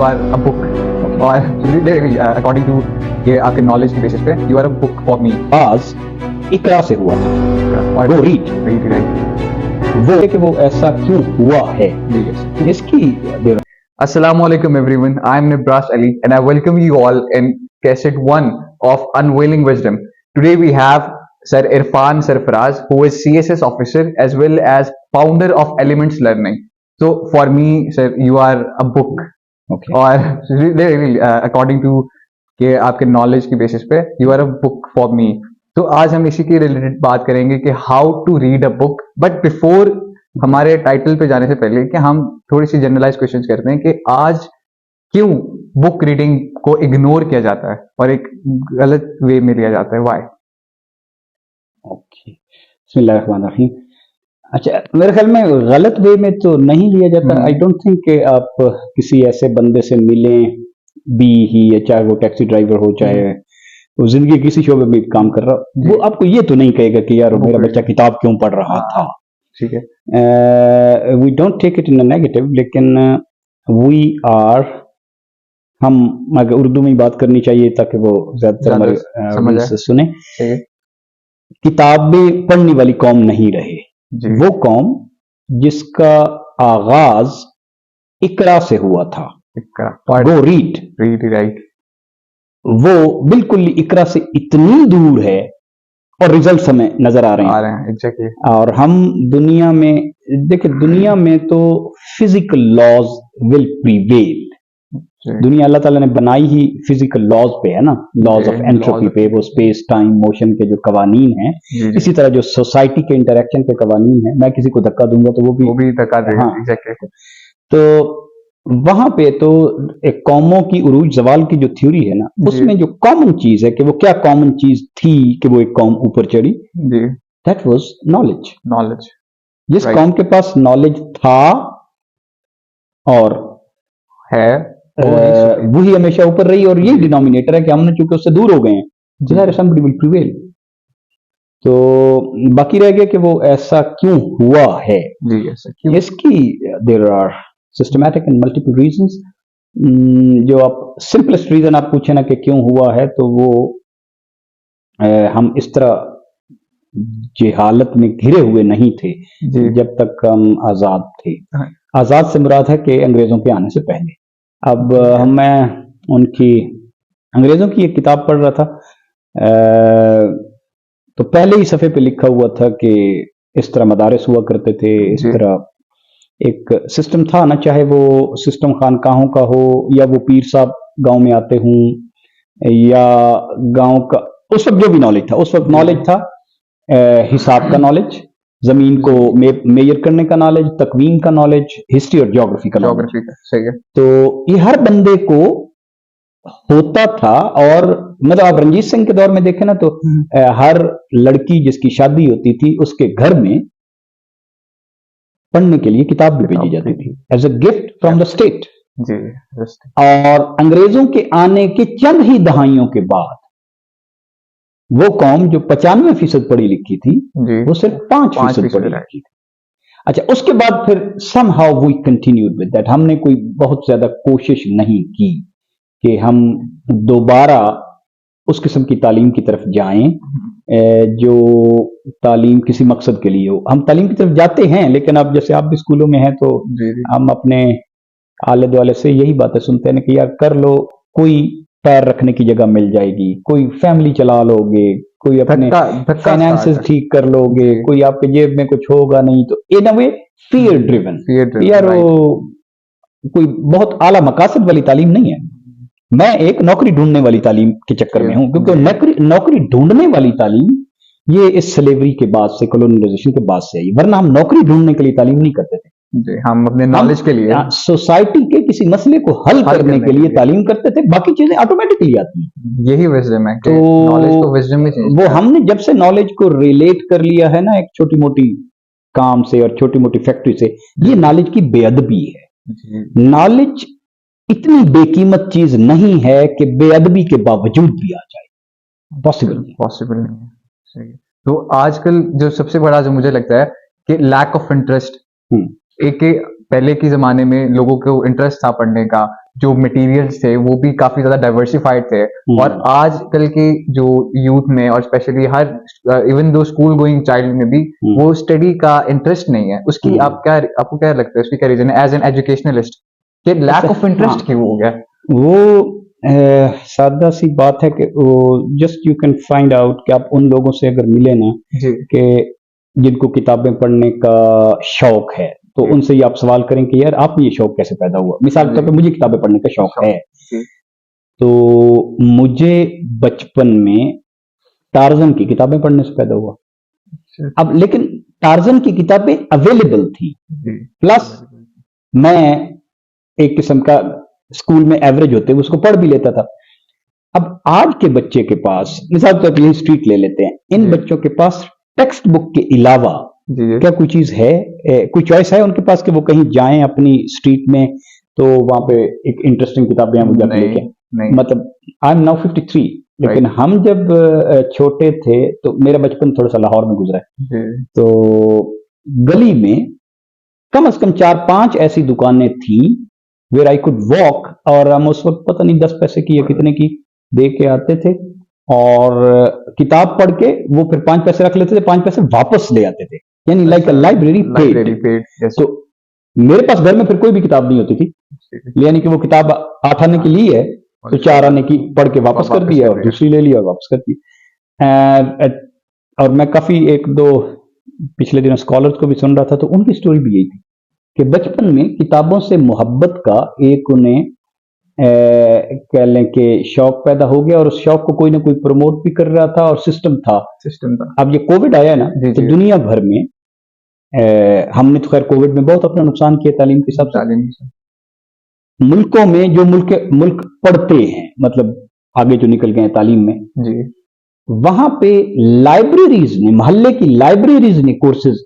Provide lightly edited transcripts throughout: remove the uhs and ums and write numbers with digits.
you are a book, or according to ये आपके knowledge की बेसिस पे you are a book for me. आज इकरा से हुआ था, वो रीड वो कि वो ऐसा क्यों हुआ है इसकी। Assalamualaikum everyone, I am Nibras Ali and I welcome you all in cassette 1 of Unveiling Wisdom. Today we have Sir Irfan Sarfaraz, who is CSS officer as well as founder of Elements Learning. So for me, sir, you are a book. Okay. और according to कि आपके knowledge की basis पे you are a book for me. तो आज हम इसी के रिलेटेड बात करेंगे कि how to read a book. But before हमारे टाइटल पे जाने से पहले कि हम थोड़ी सी जनरलाइज क्वेश्चंस करते हैं कि आज क्यों बुक रीडिंग को इग्नोर किया जाता है और एक गलत वे में लिया जाता है. व्हाई? ओके, बिस्मिल्लाहिर्रहमानिर्रहीम. अच्छा, मेरे ख्याल में गलत वे में तो नहीं लिया जाता. आई डोंट थिंक कि आप किसी ऐसे बंदे से मिलें भी ही, चाहे वो टैक्सी ड्राइवर हो, चाहे वो जिंदगी किसी शोबे में काम कर रहा हो, वो आपको ये तो नहीं कहेगा कि यार मेरा बच्चा किताब क्यों पढ़ रहा था. ठीक है. We don't take it in a negative, लेकिन वी आर, हम अगर उर्दू में ही बात करनी चाहिए ताकि वो ज्यादातर हमारे से सुने. किताबें पढ़ने वाली कौम नहीं रहे. वो कौम जिसका आगाज इकरा से हुआ था, वो रीड राइट, वो बिल्कुल इकरा से इतनी दूर है और रिजल्ट हमें नजर आ रहे हैं. एग्जैक्टली. और हम दुनिया में देखिए, दुनिया में तो फिजिकल लॉज विल प्रीवेल. दुनिया अल्लाह ताला ने बनाई ही फिजिकल लॉज पे है ना, लॉज ऑफ एंट्रोपी पे, वो स्पेस टाइम मोशन के जो कवानीन हैं. इसी तरह जो सोसाइटी के इंटरेक्शन के कवानीन हैं, मैं किसी को धक्का दूंगा तो वो भी धक्का देगा. हाँ. एग्जैक्टली. तो वहां पे तो एक कौमों की उरूज जवाल की जो थ्योरी है ना, उसमें जो कॉमन चीज है कि वो क्या कॉमन चीज थी कि वो एक कौम ऊपर चढ़ी, दैट वाज नॉलेज. जिस कौम के पास नॉलेज था और है, वही हमेशा ऊपर रही. और यही डिनोमिनेटर है कि हमने चूंकि उससे दूर हो गए हैं, somebody will prevail. तो बाकी रह गया कि वो ऐसा क्यों हुआ है. इसकी there are systematic and multiple reasons. जो आप सिंपलेस्ट रीजन आप पूछे ना कि क्यों हुआ है, तो वो हम इस तरह जेहालत में घिरे हुए नहीं थे जब तक हम आजाद थे. आजाद से मुराद है कि अंग्रेजों के आने से पहले. अब मैं उनकी अंग्रेजों की एक किताब पढ़ रहा था, तो पहले ही सफे पे लिखा हुआ था कि इस तरह मदारिस हुआ करते थे, इस तरह एक सिस्टम था ना, चाहे वो सिस्टम खानकाहों का हो या वो पीर साहब गांव में आते हों या गांव का, उस वक्त जो भी नॉलेज था, उस वक्त नॉलेज था हिसाब का नॉलेज, जमीन को मेजर करने का नॉलेज, तकवीन का नॉलेज, हिस्ट्री और ज्योग्राफी का नॉलेज. सही है. तो ये हर बंदे को होता था. और मतलब आप रंजीत सिंह के दौर में देखें ना, तो हर लड़की जिसकी शादी होती थी उसके घर में पढ़ने के लिए किताब भी भेजी जाती थी as a gift from the state. और अंग्रेजों के आने के चंद ही दहाइयों के बाद वो कौम जो 95% पढ़ी लिखी थी, वो सिर्फ 5% पढ़ी लिखी थी. अच्छा, उसके बाद फिर somehow we continued with that. हमने कोई बहुत ज्यादा कोशिश नहीं की कि हम दोबारा उस किस्म की तालीम की तरफ जाएं जो तालीम किसी मकसद के लिए हो. हम तालीम की तरफ जाते हैं, लेकिन अब जैसे आप भी स्कूलों में हैं तो हम अपने आले दुआले से यही बातें सुनते हैं कि यार कर लो, कोई पैर रखने की जगह मिल जाएगी, कोई फैमिली चला लोगे, कोई अपने फाइनेंसेस ठीक कर लोगे, कोई आपके जेब में कुछ होगा नहीं. तो इन अ वे फियर ड्रिवन. यार वो कोई बहुत आला मकासद वाली तालीम नहीं है. मैं एक नौकरी ढूंढने वाली तालीम के चक्कर में हूं, क्योंकि नौकरी ढूंढने वाली तालीम ये इस स्लेवरी के बाद से, कॉलोनाइजेशन के बाद से आई. वरना हम नौकरी ढूंढने के लिए तालीम नहीं करते थे. हम अपने नॉलेज के लिए, सोसाइटी के किसी मसले को हल करने के लिए तालीम करते थे. बाकी चीजें ऑटोमेटिकली आती हैं. यही विजडम है. तो नॉलेज को विजडम में चेंज, वो हमने जब से नॉलेज को रिलेट कर लिया है ना एक छोटी मोटी काम से और छोटी मोटी फैक्ट्री से, ये नॉलेज की बेअदबी है. नॉलेज इतनी बेकीमत चीज नहीं है कि बेअदबी के बावजूद भी आ जाए. पॉसिबल नहीं है. सही. तो आजकल जो सबसे बड़ा जो मुझे लगता है कि लैक ऑफ इंटरेस्ट. एक पहले के जमाने में लोगों को इंटरेस्ट था पढ़ने का, जो मटेरियल्स थे वो भी काफी ज्यादा डाइवर्सिफाइड थे। और आजकल के जो यूथ में और specially her even though school going child में भी वो स्टडी का इंटरेस्ट नहीं है। उसकी आपको क्या लगता है, उसकी क्या रीजन है एज एन एजुकेशनलिस्ट, कि लैक ऑफ इंटरेस्ट क्यों हो गया? वो सादा सी बात है कि वो just you can find out कि आप उन लोगों से अगर मिले ना कि जिनको किताबें पढ़ने का शौक है, तो उनसे ही आप सवाल करें कि यार आप ये शौक कैसे पैदा हुआ। मिसाल के तौर पे मुझे किताबें पढ़ने का शौक है, तो मुझे बचपन में टार्जन की किताबें पढ़ने से पैदा हुआ। अब लेकिन टार्जन की किताबें अवेलेबल थी, प्लस मैं एक किस्म का स्कूल में एवरेज होते हुए उसको पढ़ भी लेता था। अब आज के बच्चे के पास, मिसाल के तौर पर स्ट्रीट ले लेते हैं, इन बच्चों के पास टेक्स्ट बुक के अलावा क्या कोई चीज है, कोई चॉइस है उनके पास कि वो कहीं जाएं अपनी स्ट्रीट में तो वहां पे एक इंटरेस्टिंग किताबें वो जाके लेके। मतलब आई एम नाउ 53, लेकिन हम जब छोटे थे तो मेरा बचपन थोड़ा सा लाहौर में गुजरा है, तो गली में कम से कम 4-5 ऐसी दुकानें थी वेयर आई कुड वॉक, और हम उस वक्त पता नहीं 10 पैसे की या कितने की दे के आते थे और किताब पढ़ के वो फिर 5 पैसे रख लेते थे, 5 पैसे वापस ले आते थे, यानी लाइक अ लाइब्रेरी पेड। तो मेरे पास घर में फिर कोई भी किताब नहीं होती थी, यानी कि वो किताब 8 आने की ली है तो 4 आने की पढ़ के वापस कर दिया और दूसरी ले लिया और वापस कर दी। और मैं काफी 1-2 पिछले दिनों स्कॉलर्स को भी सुन रहा था, तो उनकी स्टोरी भी यही थी कि बचपन में किताबों से मोहब्बत का एक उन्हें कह लें कि शौक पैदा हो गया, और उस शौक को कोई ना कोई प्रमोट भी कर रहा था और सिस्टम था। अब ये कोविड आया ना, तो दुनिया भर में हमने तो खैर कोविड में बहुत अपना नुकसान किया तालीम के साथ। मुल्कों में जो मुल्क पढ़ते हैं, मतलब आगे जो निकल गए हैं तालीम में जी, वहां पे लाइब्रेरीज ने, मोहल्ले की लाइब्रेरीज ने कोर्सेज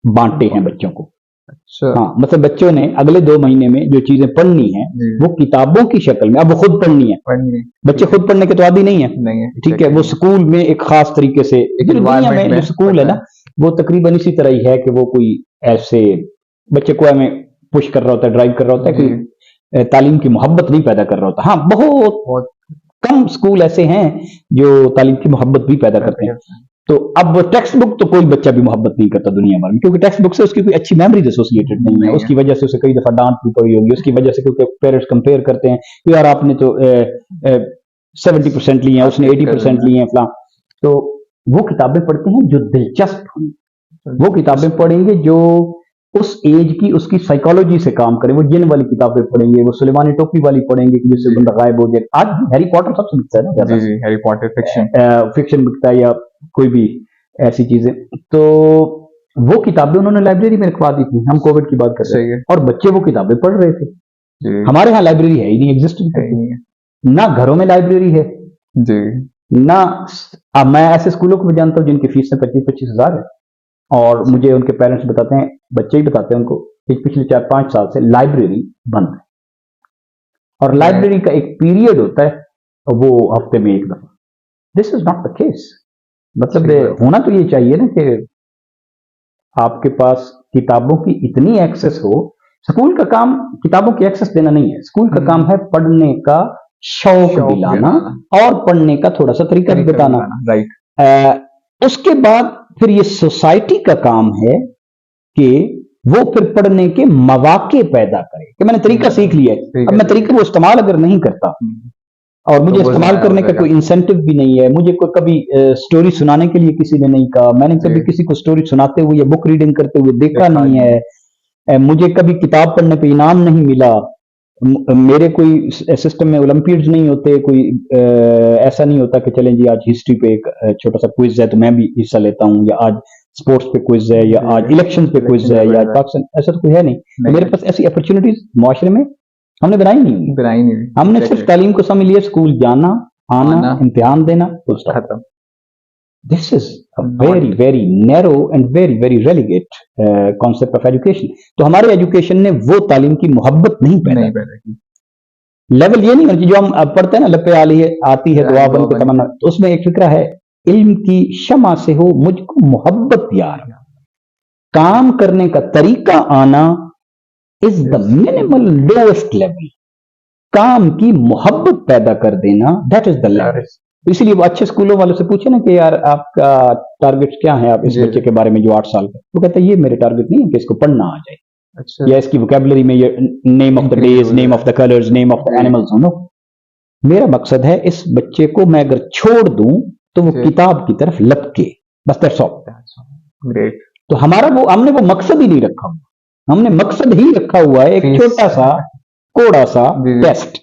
बांटे हैं बच्चों को। अच्छा। हाँ, मतलब बच्चों ने अगले 2 महीने में जो चीजें पढ़नी है वो किताबों की शक्ल में, अब वो खुद पढ़नी है। बच्चे खुद पढ़ने के तो आदी नहीं है, ठीक है, वो स्कूल में एक खास तरीके से, दुनिया में जो स्कूल है ना वो तकरीबन इसी तरह ही है कि वो कोई ऐसे बच्चे को हमें पुश कर रहा होता है, ड्राइव कर रहा होता है, कोई तालीम की मोहब्बत नहीं पैदा कर रहा होता। हाँ, बहुत कम स्कूल ऐसे हैं जो तालीम की मोहब्बत भी पैदा करते हैं। तो अब टेक्स्ट बुक तो कोई बच्चा भी मोहब्बत नहीं करता दुनिया भर में, क्योंकि टेक्स्ट बुक से उसकी कोई अच्छी मेमोरीज एसोसिएटेड नहीं है, उसकी वजह से उसे कई दफा डांट भी पड़ी होगी, उसकी वजह से क्योंकि पेरेंट्स कंपेयर करते हैं कि यार आपने तो 70% लिए हैं, उसने 80% लिए हैं फला। तो वो किताबें पढ़ते हैं जो दिलचस्प हों, वो किताबें पढ़ेंगे जो उस एज की उसकी साइकोलॉजी से काम करे। वो जिन वाली किताबें पढ़ेंगे, वो सुलेमानी टोपी वाली पढ़ेंगे कि जिससे बंदा गायब हो जाए। आज हैरी पॉटर सबसे बिकता है ना, जी, हैरी पॉटर फिक्शन बिकता है या कोई भी ऐसी चीजें, तो वो किताबें उन्होंने लाइब्रेरी में रखवा दी थी। हम कोविड की बात कर रहे हैं और बच्चे वो किताबें पढ़ रहे थे। हमारे यहाँ लाइब्रेरी है ही नहीं, एग्जिस्ट नहीं है, ना घरों में लाइब्रेरी है जी, ना। अब मैं ऐसे स्कूलों को भी जानता हूँ जिनकी फीस 25-25 हजार है, और मुझे उनके पेरेंट्स बताते हैं, बच्चे ही बताते हैं उनको कि पिछले 4-5 साल से लाइब्रेरी बंद है, और लाइब्रेरी का एक पीरियड होता है वो हफ्ते में 1 दफा। This is not the case. मतलब होना तो ये चाहिए ना कि आपके पास किताबों की इतनी एक्सेस हो। स्कूल का काम किताबों की एक्सेस देना नहीं है, स्कूल का काम है पढ़ने का शौक दिलाना और पढ़ने का थोड़ा सा तरीका भी बताना। राइट। उसके बाद फिर ये सोसाइटी का काम है कि वो फिर पढ़ने के मौके पैदा करे कि मैंने तरीका सीख लिया है, अब मैं तरीके को इस्तेमाल अगर नहीं करता और मुझे इस्तेमाल करने का कोई इंसेंटिव भी नहीं है, मुझे कोई कभी स्टोरी सुनाने के लिए किसी ने नहीं कहा, मैंने कभी किसी को स्टोरी सुनाते हुए या बुक रीडिंग करते हुए देखा नहीं है, मुझे कभी किताब पढ़ने पे इनाम नहीं मिला, मेरे कोई सिस्टम में ओलंपियाड्स नहीं होते, कोई ऐसा नहीं होता कि चलें जी आज हिस्ट्री पे एक छोटा सा क्विज है तो मैं भी हिस्सा लेता हूं, या आज स्पोर्ट्स पे क्विज है, या आज इलेक्शन पे क्विज है, या आज पाकिस्तान, ऐसा तो कोई है नहीं। मेरे पास ऐसी अपॉर्चुनिटीज माशरे में हमने बनाई नहीं। हमने सिर्फ तालीम को समझ लिया, स्कूल जाना आना इम्तिहान देना, full stop. This is a very very narrow and very very relegate concept of education. तो हमारे एजुकेशन ने वो तालीम की मोहब्बत नहीं पैदा की। लेवल ये नहीं है कि जो हम पढ़ते हैं ना, लपे आती है दुआ बन के तमन्ना, तो उसमें एक फिक्रा है इल्म की शमा से हो मुझको मोहब्बत यार, काम करने का तरीका आना is the minimal lowest level. काम की मोहब्बत पैदा कर देना, दैट इज द लेवल। इसलिए वो अच्छे स्कूलों वालों से पूछे ना कि यार आपका टारगेट क्या है, आप इस बच्चे के बारे में जो 8 साल का, वो कहता है ये मेरे टारगेट नहीं है कि इसको पढ़ना आ जाए, अच्छा, या इसकी वोकेबलरी में ये name of the days, name of the colours, name of the animals हो। नो, मेरा मकसद है इस बच्चे को मैं अगर छोड़ दूं तो वो किताब की तरफ लपके, बस दैट्स ऑल। ग्रेट। तो हमारा वो, हमने वो मकसद ही नहीं रखा हुआ, हमने मकसद ही रखा हुआ है एक छोटा सा कोड़ा सा टेस्ट।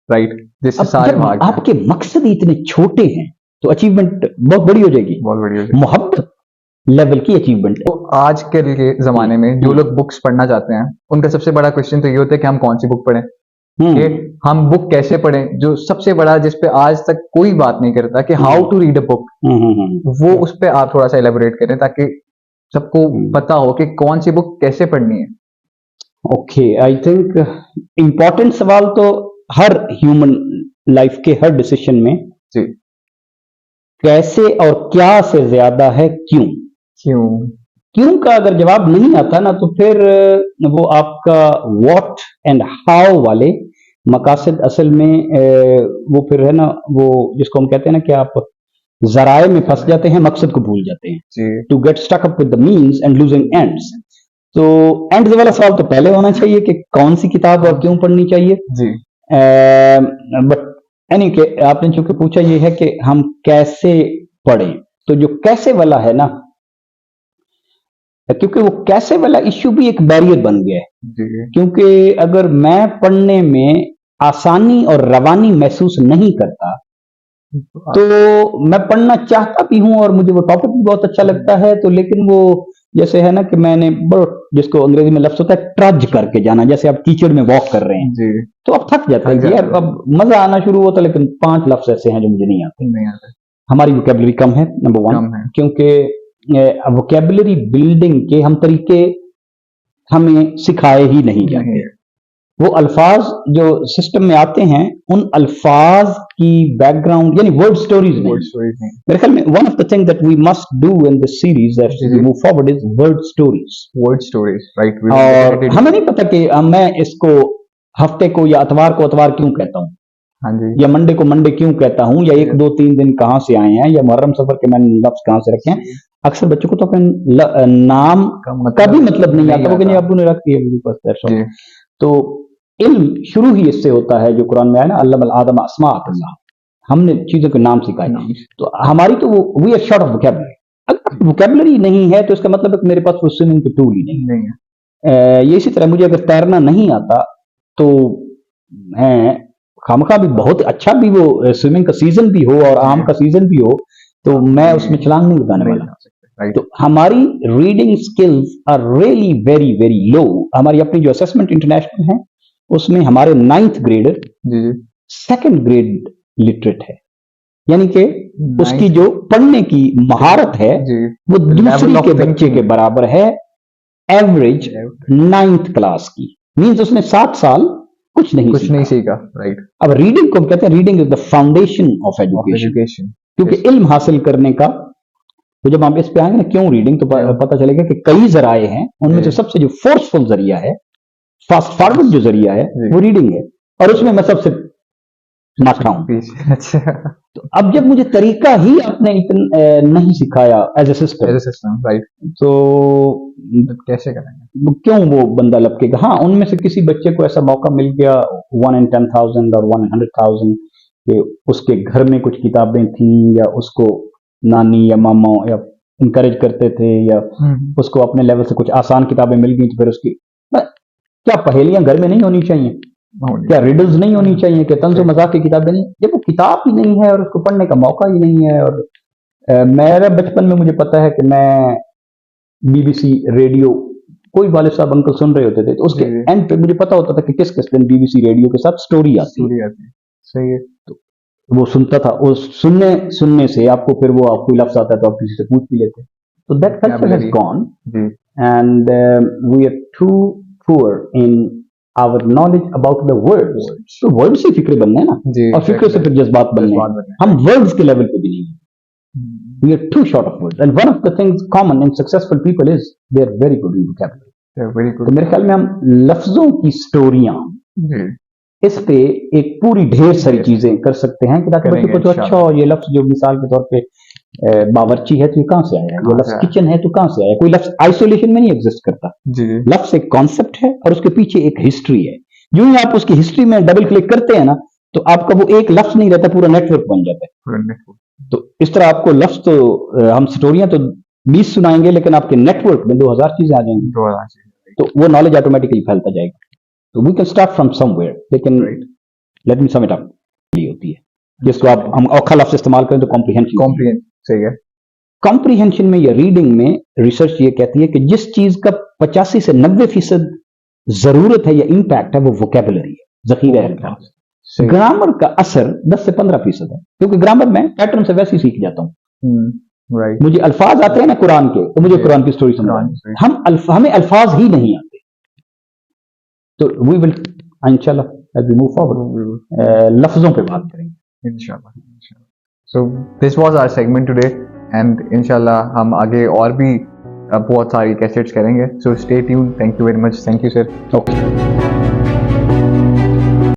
राइट, जिससे अब सारे जब भाग आपके मकसद ही इतने छोटे हैं तो अचीवमेंट बहुत बड़ी हो जाएगी, बहुत बड़ी हो जाएगी, मोहब्बत लेवल की अचीवमेंट। तो आज के जमाने में जो लोग बुक्स पढ़ना चाहते हैं उनका सबसे बड़ा क्वेश्चन तो ये होता है कि हम कौन सी बुक पढ़ें, कि हम बुक कैसे पढ़ें। जो सबसे बड़ा जिस पे आज तक कोई बात नहीं करता कि how to read a book, वो उस पे आप थोड़ा सा एलेबोरेट करें ताकि सबको पता हो कि कौन सी बुक कैसे पढ़नी है। ओके, आई थिंक इम्पोर्टेंट सवाल तो हर ह्यूमन लाइफ के हर डिसीजन में जी, कैसे और क्या से ज्यादा है क्यों। क्यों का अगर जवाब नहीं आता ना तो फिर वो आपका व्हाट एंड हाउ वाले मकासद असल में वो फिर है ना, वो जिसको हम कहते हैं ना कि आप जराए में फंस जाते हैं, मकसद को भूल जाते हैं, to get stuck up with the means and losing ends. तो एंड्स वाला सवाल तो पहले होना चाहिए कि कौन सी किताब और क्यों पढ़नी चाहिए जी। बट यानी कि आपने चूंकि पूछा ये है कि हम कैसे पढ़ें, तो जो कैसे वाला है ना, क्योंकि वो कैसे वाला इश्यू भी एक बैरियर बन गया है, क्योंकि अगर मैं पढ़ने में आसानी और रवानी महसूस नहीं करता तो मैं पढ़ना चाहता भी हूं और मुझे वो टॉपिक भी बहुत अच्छा लगता है, तो लेकिन वो जैसे है ना कि मैंने जिसको अंग्रेजी में लफ्ज होता है ट्रज करके जाना, जैसे आप कीचड़ में वॉक कर रहे हैं तो आप थक जाते हैं यार, अब मजा आना शुरू होता है लेकिन 5 लफ्ज ऐसे हैं जो मुझे नहीं आते। हमारी वोकैबुलरी कम है, नंबर 1, क्योंकि वोकैबुलरी बिल्डिंग के हम तरीके हमें सिखाए ही नहीं जाते। वो अल्फाज जो सिस्टम में आते हैं उन अल्फाज की बैकग्राउंड यानी वर्ड स्टोरीज नहीं। मेरे ख्याल में one of the thing that we must do in this series that we move forward is word stories, right. और हमें नहीं पता कि मैं इसको हफ्ते को या अतवार को अतवार क्यों कहता हूँ, हाँ जी, या मंडे को मंडे क्यों कहता हूँ, या 1 2 3 दिन कहाँ से आए हैं, या मुहर्रम सफर के मैंने लफ्ज कहाँ से रखे हैं। अक्सर बच्चों को तो अपने नाम का भी मतलब नहीं आता, वो कहते अब्बू ने रख दिया। तो इल्म शुरू ही इससे होता है जो कुरान में है ना, अल्लमल आदम अस्माअल्लाह, हमने चीजों के नाम सिखाए। तो हमारी तो we are short of vocabulary. अगर वोकैबुलरी नहीं है तो इसका मतलब है कि मेरे पास वो स्विमिंग के टूल ही नहीं है। ये इसी तरह मुझे अगर तैरना नहीं आता तो खामखा भी बहुत अच्छा भी वो स्विमिंग का सीजन भी हो और आम का सीजन भी हो तो मैं उसमें छलांग नहीं लगाने वाला। तो हमारी reading skills are really very very low. हमारी अपनी जो असेसमेंट इंटरनेशनल है उसमें हमारे 9th grader 2nd grade literate है, यानी कि उसकी जो पढ़ने की महारत है वो दूसरी के बच्चे के बराबर है, एवरेज 9th क्लास की। मींस उसने 7 साल कुछ नहीं सीखा, राइट। अब रीडिंग को हम कहते हैं, reading is the foundation of education, क्योंकि इल्म हासिल करने का, तो जब हम इस पे आएंगे ना क्यों रीडिंग, तो पता चलेगा कि कई जराए हैं, उनमें से सबसे जो फोर्सफुल जरिया है, फास्ट फॉरवर्ड जो जरिया है वो रीडिंग है, और उसमें मैं सबसे माठा हूं। अच्छा, तो अब जब मुझे तरीका ही आपने नहीं सिखाया एज ए सिस्टम, राइट, तो कैसे करेंगे, क्यों वो बंदा लपकेगा। हाँ, उनमें से किसी बच्चे को ऐसा मौका मिल गया 1 in 10,000 और 1 in 100,000 कि उसके घर में कुछ किताबें थी, या उसको नानी या मामा या इनकरेज करते थे, या उसको अपने लेवल से कुछ आसान किताबें मिल गई, तो फिर उसकी क्या पहेलियां घर में नहीं होनी चाहिए, क्या रिडल्स नहीं होनी चाहिए, कि तंज़ो मजाक की किताबें नहीं, जब वो किताब ही नहीं है और उसको पढ़ने का मौका ही नहीं है। और मेरे बचपन में मुझे पता है कि मैं BBC रेडियो, कोई वाले साहब अंकल सुन रहे होते थे, तो उसके एंड पे मुझे पता होता था कि किस किस दिन BBC रेडियो के साथ स्टोरी आती है। सही है, तो वो सुनता था, वो सुनने से आपको फिर वो कोई लफ्ज आता है तो आप किसी से पूछ भी लेते। तो that culture has gone and we are too poor in our knowledge about the words। तो वर्ड से फिक्र बनना है ना, और फिक्र से फिर जज्बात बनने हैं। हम वर्ड्स के लेवल पे भी नहीं है। We are too short of words, and one of the things common in successful people is they are very good in vocabulary। तो मेरे ख्याल में हम लफ्जों की स्टोरियां इस पे एक पूरी ढेर सारी चीजें कर सकते हैं कि ताकि बच्चे को तो अच्छा, ये लफ्ज जो मिसाल के तौर पे बावर्ची है तो ये कहां से आया, ये लफ्ज किचन है तो कहां से आया। कोई लफ्ज आइसोलेशन में नहीं एग्जिस्ट करता, लफ्ज एक कॉन्सेप्ट है और उसके पीछे एक हिस्ट्री है। जो ही आप उसकी हिस्ट्री में डबल क्लिक करते हैं ना, तो आपका वो एक लफ्ज नहीं रहता, पूरा नेटवर्क बन जाता है। तो इस तरह आपको लफ्ज तो हम स्टोरियां तो 20 सुनाएंगे, लेकिन आपके नेटवर्क में 2000 चीजें आ जाएंगी, तो वो नॉलेज ऑटोमेटिकली फैलता जाएगा। तो we can start from somewhere, लेकिन let me sum it up होती है जिसको आप हम औखा लफ्ज इस्तेमाल करें तो कॉम्प्रिहेंशन सही है। कॉम्प्रिहेंशन में या रीडिंग में रिसर्च ये कहती है कि जिस चीज का 85 से 90% जरूरत है या इम्पैक्ट है, वो वोकेबुलरी है, जखीरा अल्फाज। ग्रामर का असर 10 से 15% है, क्योंकि ग्रामर में पैटर्न से वैसे ही सीख जाता हूं। राइट, मुझे अल्फाज आते हैं ना कुरान के, तो मुझे कुरान की स्टोरी समझानी, हमें अल्फाज ही नहीं आते। तो वी विल इंशाल्लाह एज वी मूव फॉरवर्ड लफ्जों पे बात करेंगे इंशाल्लाह। So this was our segment today, and इंशाल्लाह हम आगे और भी बहुत सारी कैसेट्स करेंगे। So stay tuned. Thank you very much. Thank you sir. Okay.